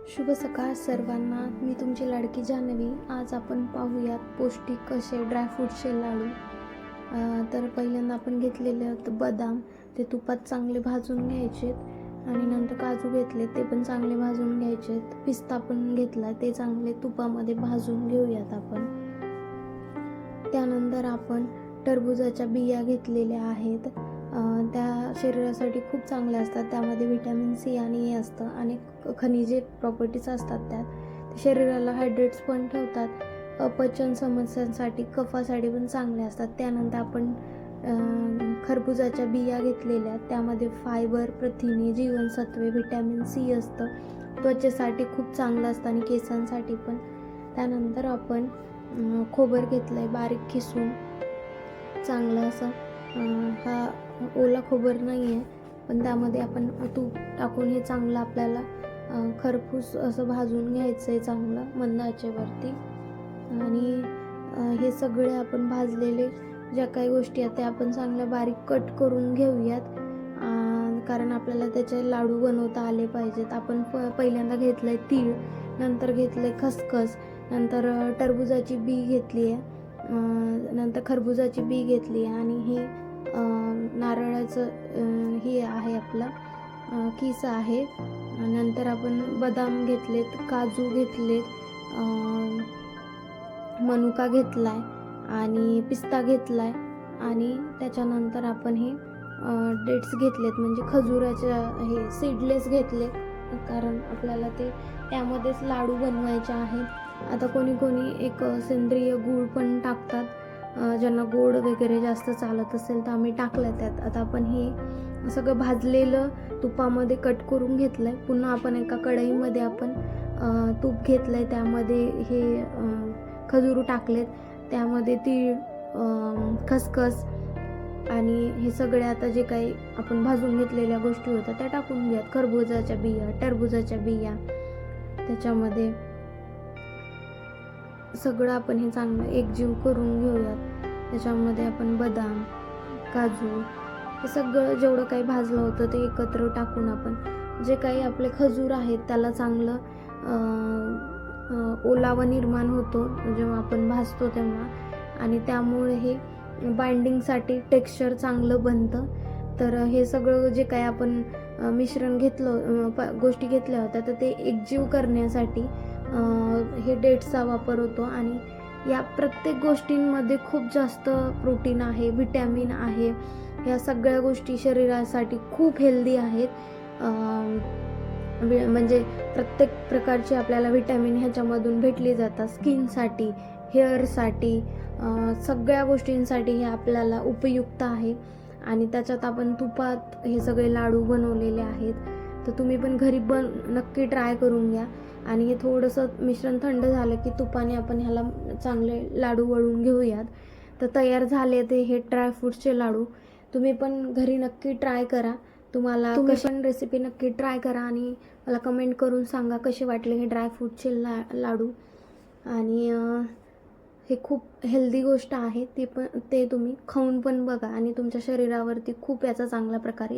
शुभ सकाळ सर्वांना. मी तुमची लाडकी जान्हवी. आज आपण पाहूयात पौष्टिक असे ड्रायफ्रूटचे लाडू. तर पहिल्यांदा आपण घेतलेले बदाम, ते तुपात चांगले भाजून घ्यायचेत आणि नंतर काजू घेतले, ते पण चांगले भाजून घ्यायचेत. पिस्ता पण घेतला, ते चांगले तुपामध्ये भाजून घेऊयात आपण. त्यानंतर आपण टरबूजाच्या बिया घेतलेल्या आहेत. त्या शरीरासाठी खूप चांगल्या असतात. त्यामध्ये व्हिटॅमिन सी आणि ए असतं आणि खनिजे प्रॉपर्टीज असतात त्यात. ते शरीराला हायड्रेट्स पण ठेवतात. अपचन समस्यांसाठी, कफासाठी पण चांगले असतात. त्यानंतर आपण खरबुजाच्या बिया घेतलेल्या, त्यामध्ये फायबर, प्रथिने, जीवनसत्वे, व्हिटॅमिन सी असतं. त्वचेसाठी खूप चांगलं असतं आणि केसांसाठी पण. त्यानंतर आपण खोबरं घेतलं आहे बारीक खिसून, चांगलं असं. हा ओला खोबरं नाही आहे, पण त्यामध्ये आपण तूप टाकून हे चांगलं आपल्याला खरपूस असं भाजून घ्यायचं आहे चांगलं मंद आचेवरती. आणि हे सगळे आपण भाजलेले ज्या काही गोष्टी आहेत त्या आपण चांगल्या बारीक कट करून घेऊयात, कारण आपल्याला त्याचे लाडू बनवता आले पाहिजेत. आपण पहिल्यांदा घेतलं आहे तीळ, नंतर घेतलं आहे खसखस, नंतर टरबुजाची बी घेतली आहे, नंतर खरबुजाची बी घेतली आहे आणि हे नारळाचं हे आहे आपला किस आहे. नंतर आपण बदाम घेतलेत, काजू घेतलेत, मनुका घेतला आहे आणि पिस्ता घेतला आहे. आणि त्याच्यानंतर आपण हे डेट्स घेतलेत, म्हणजे खजुराच्या हे सीडलेस घेतले, कारण आपल्याला ते त्यामध्येच लाडू बनवायचे आहेत. आता कोणी कोणी एक सेंद्रिय गूळ पण टाकतात. ज्यांना गोड वगैरे जास्त चालत असेल तर आम्ही टाकलं त्यात. आता आपण हे सगळं भाजलेलं तुपामध्ये कट करून घेतलं आहे. पुन्हा आपण एका कढईमध्ये आपण तूप घेतलं आहे, त्यामध्ये हे खजूर टाकलेत, त्यामध्ये तीळ, खसखस आणि हे सगळे आता जे काही आपण भाजून घेतलेल्या गोष्टी होत्या त्या टाकून घेऊयात. खरबुजाच्या बिया, टरबुजाच्या बिया, त्याच्यामध्ये सगळं आपण हे चांगलं एकजीव करून घेऊयात. त्याच्यामध्ये आपण बदाम, काजू, हे सगळं जेवढं काही भाजलं होतं ते एकत्र टाकून आपण जे काही आपले खजूर आहेत त्याला चांगलं ओलावा निर्माण होतो जेव्हा आपण भाजतो तेव्हा, आणि त्यामुळे हे बाइंडिंगसाठी टेक्स्चर चांगलं बनतं. तर हे सगळं जे काही आपण मिश्रण घेतलं, गोष्टी घेतल्या होत्या, तर ते एकजीव करण्यासाठी हे डेट्सचा वापर होतो. आणि या प्रत्येक गोष्टींमध्ये खूप जास्त प्रोटीन आहे, व्हिटॅमिन आहे. ह्या सगळ्या गोष्टी शरीरासाठी खूप हेल्दी आहेत. म्हणजे प्रत्येक प्रकारची आपल्याला व्हिटॅमिन ह्याच्यामधून भेटली जातात. स्किनसाठी, हेअरसाठी, सगळ्या गोष्टींसाठी हे आपल्याला उपयुक्त आहे. आणि त्याच्यात आपण तुपात हे सगळे लाडू बनवलेले आहेत. तर तुम्ही पण घरी नक्की ट्राय करून घ्या. आणि हे थोडंसं मिश्रण थंड झालं की तुपाने आपण ह्याला चांगले लाडू वळून घेऊयात. तर तयार झाले ते हे ड्रायफ्रूटचे लाडू. तुम्ही पण घरी नक्की ट्राय करा. तुम्ही पण रेसिपी नक्की ट्राय करा आणि मला कमेंट करून सांगा कसे वाटले हे ड्रायफ्रूटचे लाडू. आणि हे खूप हेल्दी गोष्ट आहे, ते तुम्ही खाऊन पण बघा आणि तुमच्या शरीरावरती खूप याचा चांगल्या प्रकारे